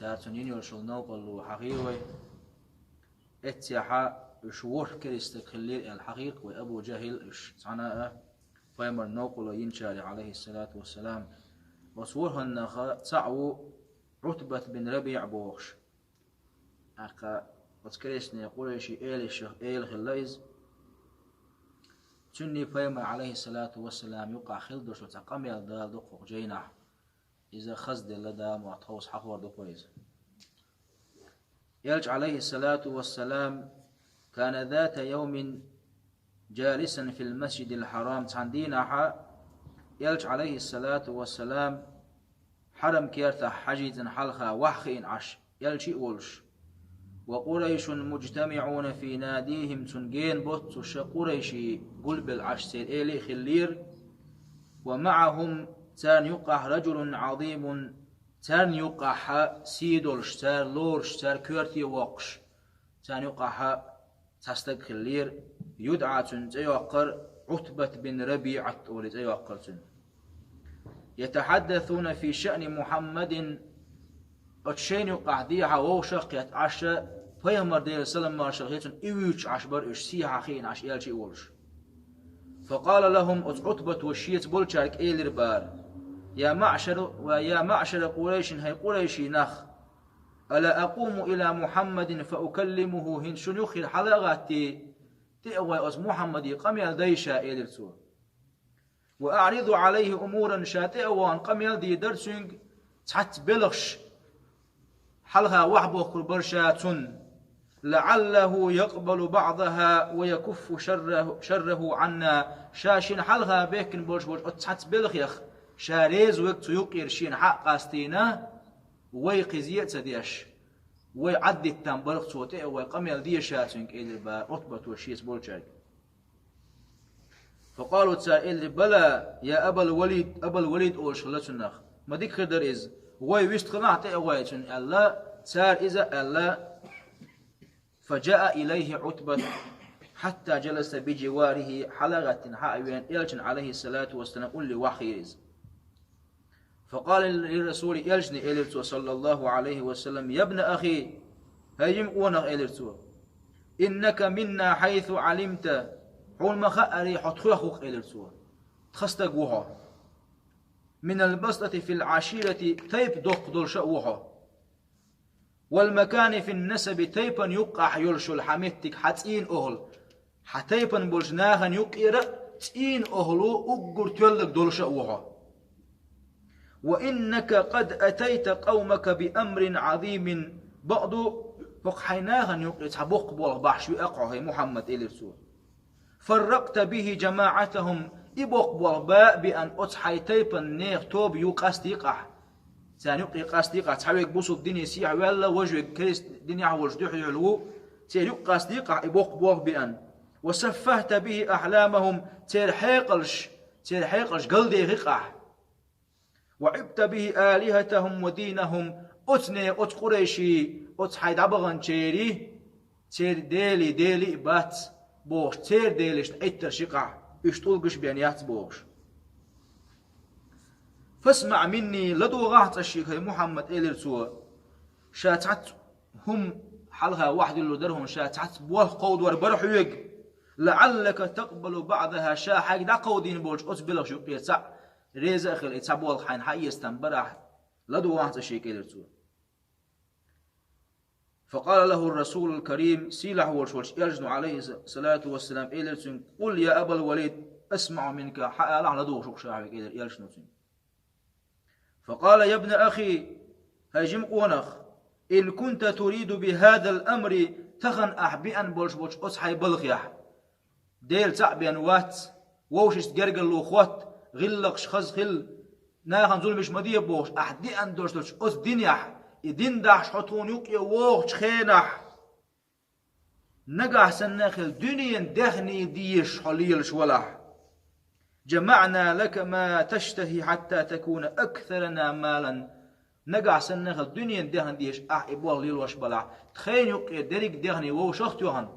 تارتنين يرشل نوقل حقيقي اتيحا شور كريستك خليل الحقيق وأبو جهل إش صناء فيمر نوقل ينشاري عليه الصلاة والسلام وصورها النخا تعو عتبة بن ربيع بوخش أكا وتكريسني يقول شيء إيل خليز تني فيمر عليه الصلاة والسلام يقع خلدش وتقام يالدال دقوق جينح إذا خزد لدام وتخوص حقور دقويز يلج عليه الصلاة والسلام كان ذات يوم جالسا في المسجد الحرام تندينا يلج عليه الصلاة والسلام حرم كيرتا حجيزا حلخا وحخين عش يلجي أولش وقريش مجتمعون في ناديهم تنجين بوتش قريشي قلب العش سير إلي خلير ومعهم تان يقع رجل عظيم تان يقع سيدولش تار لورش تار كيرتي وقش تان يقع تستق خلير يدعى تيوقر عتبة بن ربيعة أولي تيوقر يتحدثون في شأن محمد أتشين يقع ديها ووشق يتعشى فيمر دير سلم مارشقيتون إيوش عشبر إش سيها خين عش إيالشي أولش فقال لهم عتبة وشيت بولشارك إيلر بار يا معشر قريش هي قريشي نخ ألا أقوم إلى محمد فأكلمه هن شنيوخ الحلقات تأوي أز محمد قم يلديشا إيلر سور وأعرض عليه أمورا شاتئوان قم يلدي درسنج تحت بلغش حلها وحبه كربرشاتن لعله يقبل بعضها ويكف شره عنا شاشن حلها بيكن بولش تحت بلغ يخ شاريز وقت يقير شين حق قاستينا ويقزية تديش ويعدي التنبلغ صوتي ويقم يلدي شاتنك إلي با رتبة وشيس بولشارك فقالوا تسائل بلا يا أبا الوليد أول شغلتنا ما ديك خدر إز وي ويست خناعت أويتن ألا سار إذا ألا فجاء إليه عتبة حتى جلس بجواره حلقة حائوين إلجن عليه الصلاة والسلام قل لي وحيرز فقال للرسول إلجن إلرتو صلى الله عليه وسلم يا ابن أخي هيم قونا إلرتو إنك منا حيث علمت حول ما خأري حتخوخ إلرتو تخستقوها من البسطة في العشيرة تيب دق دول شأوها والمكان في النسب تيبا يقع يلشل حميتك حتين أهل حتيبا بلجناها يقير تين أهلو أقر تولك دول شأوها وإنك قد أتيت قومك بأمر عظيم بعض فقحيناها يقير تحبق بوله بحشو أقعه محمد إلرسول فرقت به جماعتهم إبوق بوله بأن أتحي تيبا نيخ توب يقاستيقح سانيقي قاستيقة تحويك بوسو الدنيا سيح ولا وجهك كريست دنيا وجدوح يعلو تيريق قاستيقة إبوق بوغ بأن وسفهت به أحلامهم تيرحيقلش قلدي غقح وعبت به آلهتهم ودينهم أتني أت قريشي أت حيد عبغان تيري تير ديلي بات بوش تير ديلش اتر شقع اشتولقش بيانيات بوش فاسمع مني لدو غاحت الشيخ محمد إلرسوا شاتعت هم حلها واحد اللي درهم شاتعت بوال قود وربرحويق لعلك تقبل بعضها شاحق دا قودين بولش أتبلغ شو يتسع ريزا أخي يتسع بوال حين حي يستنبرح لدو غاحت الشيخ إلرسوا فقال له الرسول الكريم سيلح ورشولش يرجن عليه الصلاة والسلام إلرسوا قل يا أبا الوليد أسمع منك حقا لح لدو شوك شاحق إلرسوا فقال يا ابن أخي هجم قونخ إن كنت تريد بهذا الأمر تخن أحبئا بولش أصحي بلغيح ديل تعبيا وات ووشش تقرقل لوخوات غلقش خز خل ناخن ظلمش مدية بوش أحدئا دوشتلش أس دينيح إدين داش حطون يقيا ووخش خينح نقع سناخل دنيا دهني ديش حليلش ولح جمعنا لك ما تشتهي حتى تكون أكثرنا مالا نقع سنخ الدنيا دهن ديش إبوال ليل وشبلع تخين يقيا دريق دهني وو شخت يوهن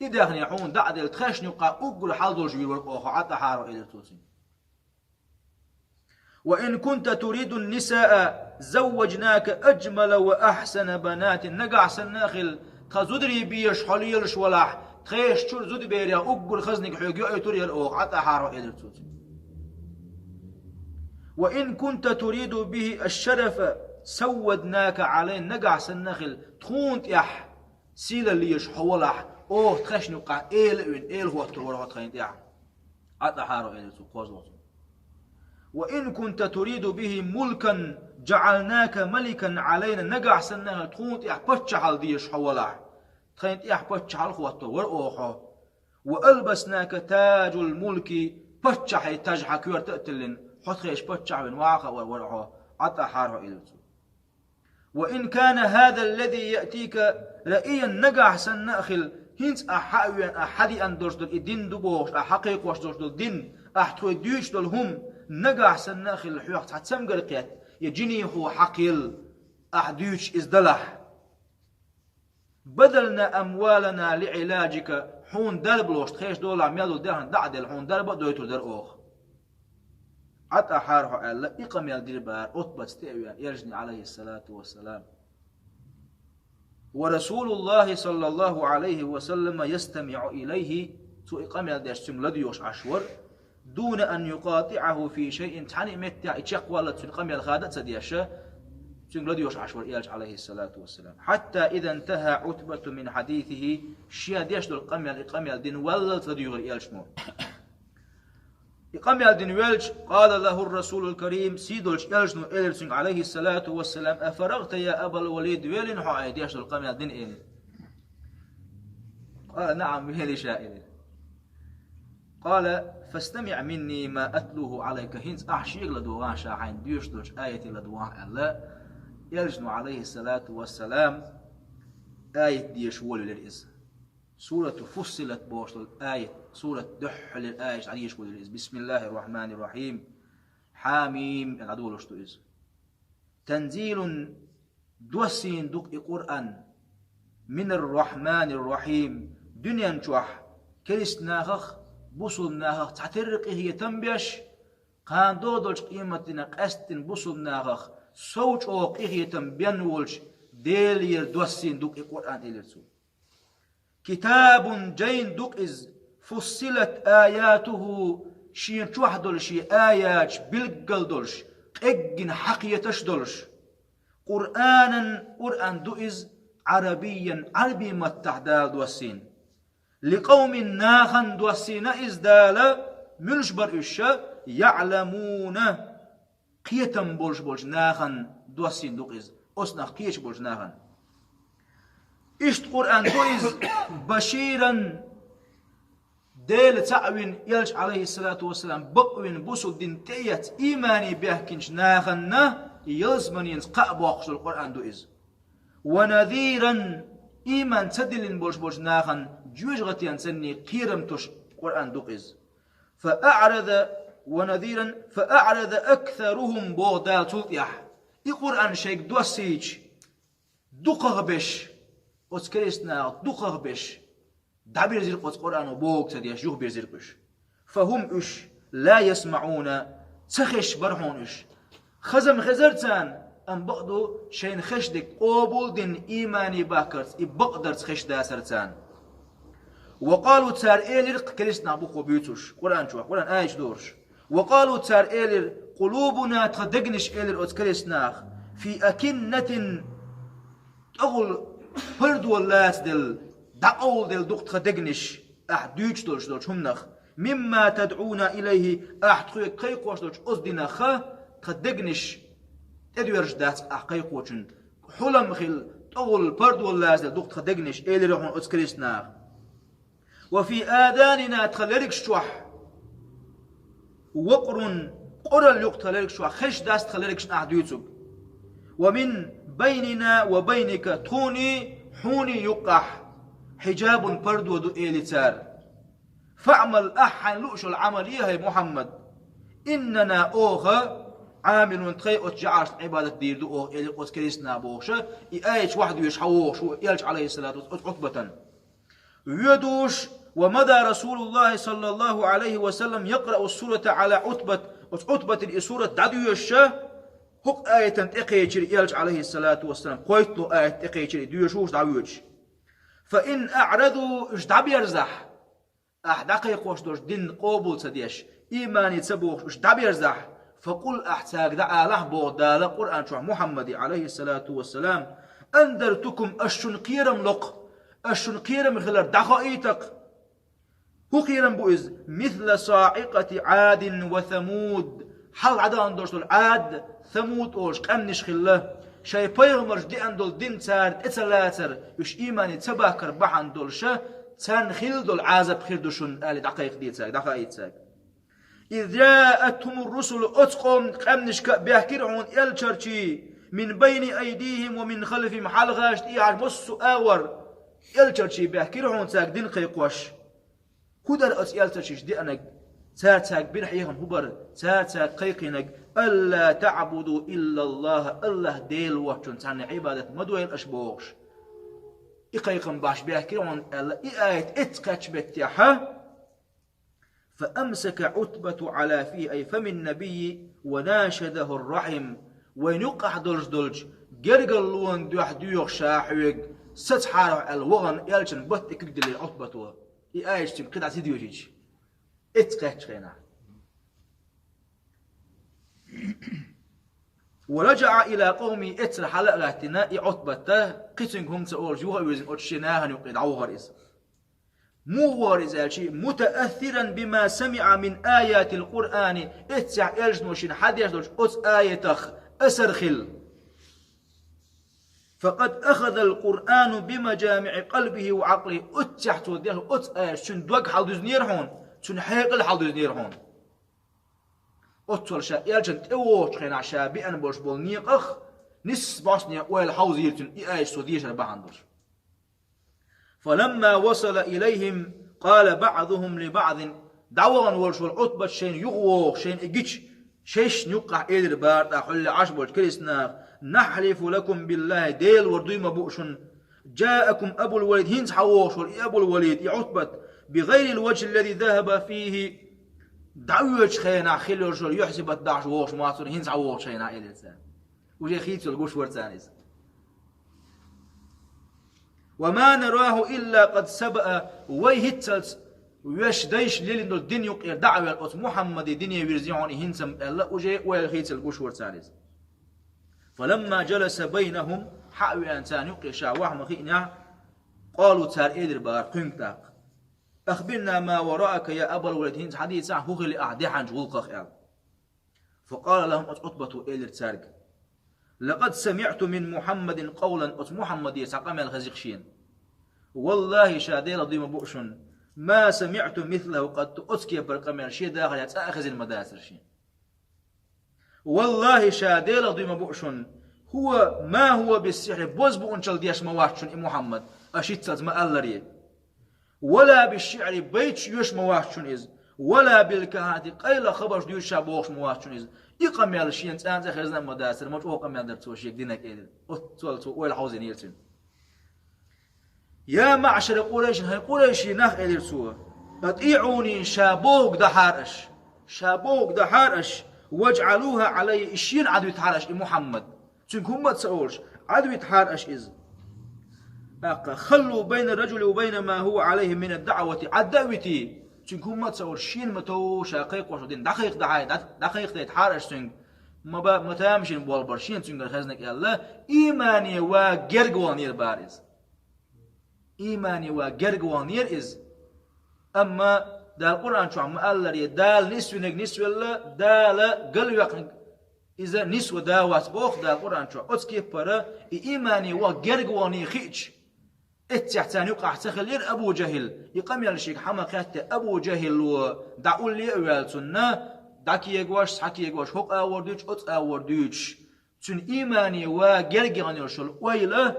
إدهني حون دعدل تخيش نقع أقل حال دول جويل والقوخ عطا حارو إلى توسين وإن كنت تريد النساء زوجناك أجمل وأحسن بنات نقع سناخل تزدري بيش حليلش ولاح تخيش شور زود بيريا أقل خزنك حقيقة يتوري الأوغ عطا حارو إلتوت. وإن كنت تريد به الشرف سودناك عليه نقع سناخل تخونت يح سيلا ليش حولح أوه تخش نقع إيل هو ترورها تخينت يح عطا حارو إلتوت قوزلوت. وإن كنت تريد به ملكا جعلناك ملكا علينا نقع سنها تخونت إح بتشحل ديش حولح تخينت إح بتشحل خواتو ورأوحو. وألبسناك تاج الملك بتشحي تاجحا كيور تقتلن حط خيش بتشحوين واقع ورأوحو عطا حاره إلتو. وإن كان هذا الذي يأتيك رأيا نقع سنأخل هنس أحاوين أحدي أن درشدل الدين دبوش أحقيق واش درشدل الدين أحتوي ديش دل هم نقع سناخل الحيوق تحتسم قرقيات يجيني هو حقيل أحديش إزدلح. بدلنا أموالنا لعلاجك حون دربلوش تخيش دولار ميالو درهن دعدل حون دربا دويتو در أوخ عطا حارحو ألا إقام يالدير بار أطبت ستيويان يرجني عليه الصلاة والسلام. ورسول الله صلى الله عليه وسلم يستمع إليه تو إقام يالدير سملديوش عشور دون أن يقاطعه في شيء تحني متى إتشق ولا تنقم الخادة سديشة تنقلديوش عشور إيالج عليه الصلاة والسلام. حتى إذا انتهى عتبة من حديثه شيا ديش دول إقام الدين ولا تديوغ إيالج مو إقام الدين ويلج. قال له الرسول الكريم سيدولش إيالج نو إيالج عليه الصلاة والسلام أفرغت يا أبا الوليد ويلين حو ديش دول إقام الدين إيالج. قال نعم ويلي شائل. قال فاستمع مني ما أتلوه عليك هنس أحشيق لدوغان شاحين ديوش دوش آية لدوغان الله يلجنو عليه الصلاة والسلام آية ديش ولي للإز سورة فصلت بوشل آية سورة دح للآية عديش ولي للإز. بسم الله الرحمن الرحيم حاميم العدو لشتو إز تنزيل دوسين دوك قرآن من الرحمن الرحيم دنيا نشوح كريست ناخخ بوصل ناخخ تعترق هي تنبيش قان دودلش قيمتنا قستن بوصل ناخخ سوچ اوق هي تنبين ولش ديلير دوسين دوك القرآن إليرسو. كتاب جين دوك إز فصلت آياته شين شوح دولش آيات بالقل دولش اجن حقيتش دولش قرآن دو إز عربيا عربي متحدال دوسين لقوم ناخن دوسين إزدال ملش برئشة يعلمون قيتم بولش ناخن دوسين دوقيز أصنع قيش بولش ناخن إشت قرآن دوئز بشيرا ديل تعوين يلش عليه الصلاة والسلام بقوين بوصل دين تيت إيماني بيهكنش ناخن يلزمن ينس قأبوخش القرآن دوئز ونذيرا إيمان تدلين بولش ناخن جوج غتيان سني قيرم توش قرآن دوقيز فأعرض أكثرهم بودال تلتيح القرآن شيك دوسيج دقغ بش أتكريسنا دقغ بش دعبير زيرق القرآن وبوك تديش جوه بيرزيرقش فهم لا يسمعون تخش برحون خزم خزرتان أم بقدو شين خشدك قبول دين إيماني باكرت بقدر تخش داسرتان وقالوا تار إيلر كريسنا بوكو بيوتوش قرآن شو قرآن آيش دورش وقالوا تار إيلر قلوبنا تخدقنش إيلر أتكريسناخ في أكنة أقول هردو اللات دل دقول دل دوق تخدقنش أحدوش دولش همنخ مما تدعونا إليه أحدخوك قيقوش دولش أصدناخ تخدقنش تدويرش دات أحقيقوشن حلم خل تقول هردو اللات دل دوق تخدقنش إيلر هون أتكريسناخ وفي آذاننا تخلرك شوح وقر قرل يقتلرك شوح خش داست تخلرك شن أحدوثك ومن بيننا وبينك توني حوني يقح حجاب برد ودو إيلتار فاعمل أحن لؤش العمل يا محمد إننا أوغا عامل تخي أتجعش عبادة دير دو أوغ إلي أتكريسنا بوشة إيش واحد يشحوش يلج عليه الصلاة عقبة يدوش. ومضى رسول الله صلى الله عليه وسلم يقرأ السورة على عتبة عتبة الإسورة دعدو يشا هق آية تقيتر يلج عليه الصلاة والسلام قويت له آية تقيتر ديوشوش دعويش فإن أعرضوا اشدعب يرزح دقيق وش دوش دين قوبل سديش إيماني تسبوش اشدعب يرزح فقل أحتاج دعا له بغدال قرآن شوح محمد عليه الصلاة والسلام أنذرتكم الشنقيرم لق الشنقيرم خلال دقائتك هو قيرم بوئز مثل صاعقة عاد وثمود حل عدان دوشتول عاد ثمود اوش قمنش خله شاي بيغمرش دي اندول دين تار اتلاتر يش ايماني تباكر بحان دولشا تان خيل دول عازب خير دوشون آلي دقائق دي تاك دقائق تاك إذ جاءتهم الرسل أتقوم قمنش بيحكرعون يلشرشي من بين أيديهم ومن خلفهم حلغاش إيعاش مصو آور يلشرشي بيحكرعون تاك دين قيقوش كودر أسئلة تشيش دي أنك تاتاك بنحيهم هبر تاتاك قيقينك ألا تعبدوا إلا الله ديل وحشون تعني عبادة مدوين الأشبوغش إقيقن باش بيحكيون ألا إآية إتقاش بتيحة فأمسك عتبة على فيه أي فم النبي وناشده الرحم وينقح دلج قرقلون دوح شاحوك ستحارع الوغن يالشن بطك دلي عتبة آية قطعة سيديوجيج اتقاش خينا ورجع إلى قومي اتر حلقاتنا عتبته قسم هم تقول جوها ويزن أتشناها يقيد عوغريز مو غارز شيء متأثرا بما سمع من آيات القرآن اتسع إلجنوشين حد يشدوش أت آيتخ أسرخل فقد أخذ القرآن بمجامع قلبه وعقله أتحت وديه أت آية شن دوق حالدوز نيرهون شن حيقل حالدوز نيرهون أتول شا يلجن تأوش خينا شابئا بوش بول نيقخ نس باسنيا ويل حوز يرتن آية سوديش البحندوش فلما وصل إليهم قال بعضهم لبعض دعوغا ورشول عتبة شين يغوغ شين إجيش شيش نيقع إيدر بارد أحل عشبوش كريسنا نحلف لكم بالله ديل وردوي مبؤشن جاءكم أبو الوليد هنس حووش أبو الوليد يعتبت بغير الوجه الذي ذهب فيه دعوش خينا خيل رجل يحسب الدعش ووش ماتون هنس حووش خينا إلى الثاني وجي خيتو القوش ورتانيز وما نراه إلا قد سبأ ويهتلت ويش ديش ليلن الدين يقير دعوة محمد دنيا ويرزيعوني هنسم ألا وجي ويخيت القوش ورتانيز فلما جلس بينهم حاوي أنسان يقي شاوح مخينا قالوا تار إدر بار قنتاق أخبرنا ما وراءك يا أبا الولد هنس حديثا هو اللي أعدي عن جولقك فقال لهم أتعطبة إدر تارق لقد سمعت من محمد قولا محمد يسقم الخزيقشين والله شادير ضيم بؤشن ما سمعت مثله قد أسكي برقم شيء داخل يتأخذ المداسر شين والله شادير ضيم بؤشن هو ما هو بالسحر بوزبو انشل دياش مواشن محمد أشيتت ما ألري ولا بالشعر بيت يوش مواشن إز ولا بالكهات قيل خبر ديوش شابوش مواشن إز يقام يالشين تانز خزنا مداسر مش هو قام يالدرتو شيك دينك إيدن أتولتو ويل حوزين يرتن يا معشر قريش هاي قريش نخ إدرتو أطيعوني شابوك دحارش واجعلوها علي إشين عدو يتحارش محمد تنكم ما تسأولش عدو يتحارش إز خلوا بين الرجل وبين ما هو عليه من الدعوة عداوتي تنكم ما تسأول شين متو شاقيق وشدين دقيق يتحارش تنك ما تامشين بوالبر شين تنك خزنك الله إيماني وقرقوانير بارز إيماني وقرقوانير إز أما دا القرآن شو عم قال لي دال نسوة الله دال قلوك إذا نسوة داوات بوخ دا القرآن شو أتكيف برا إيماني وقرقواني خيج اتحتاني وقع تخلير أبو جهل يقام يالشيك حماقات أبو جهل ودعول لي أولتنا داكي يقواش سحكي يقواش هق آوردوش أت آوردوش تن إيماني وقرقواني رشل ويله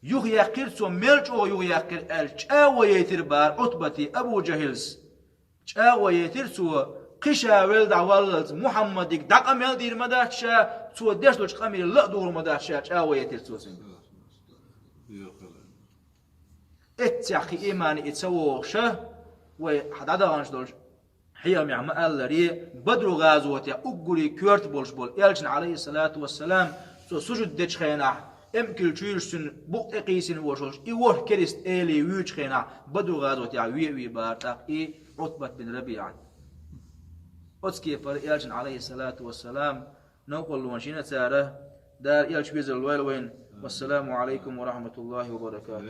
يغيقر تو ملج أو يغيقر ألج ويتر بار عتبتي أبو جهلس ويتر تو قشاول دعوالت محمدك دقم يلدير مداشا تو دشلوش قمير لا دور مداشا ويتر تو سن اتحقي إيماني اتسوغشه وحدادا غانش دولش حيام يعمل الري بدر غازوتي أقولي كورت بولش بول إلجن عليه الصلاة والسلام سجد دش خينا امكل تشيرسن بوق اقيسن وشوش ايوه كريست الي ويج خينا بدر غازوتي وي بارتاق عتبة بن ربيعة أتسكي بر إلجن عليه الصلاة والسلام نقول وانشينا تاره دار إلج بيزر الويلوين والسلام عليكم ورحمة الله وبركاته.